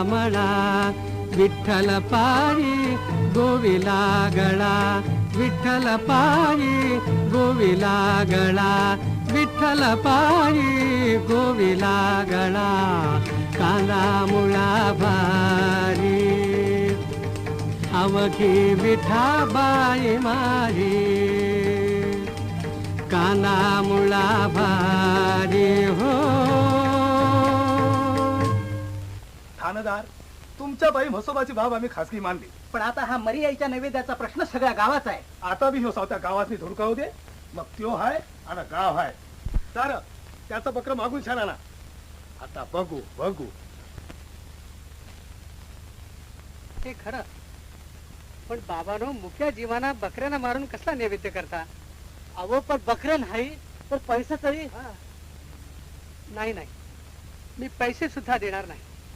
म्हणा विठ्ठल पायी गोविला गळा विठ्ठल पायी गोविला गळा विठ्ठल पायी गोविला गळा काना मुळा भारी अवघी विठाबाई माझी काना मुळा भारी हो. ठाणेदार, तुमच्या बाई म्हसोबाची बाब आम्ही खासगी मानली, पण आता हा मरी यायच्या नैवेद्याचा प्रश्न सगळ्या गावाचा आहे. आता बी ह्यो सावत्या गावातनी धुडकावू दे, मग त्यो हाय आणि गाव हाय. तर त्याचं बकर मागून छान ना. आता बघू बघू. ते खरं, पण बाबानो मुख्या जीवाना बकऱ्याला मारून कसला नैवेद्य करता? अहो पण बकऱ्या नाही तर पैसा तरी नाही नाही, मी पैसे सुद्धा देणार नाही.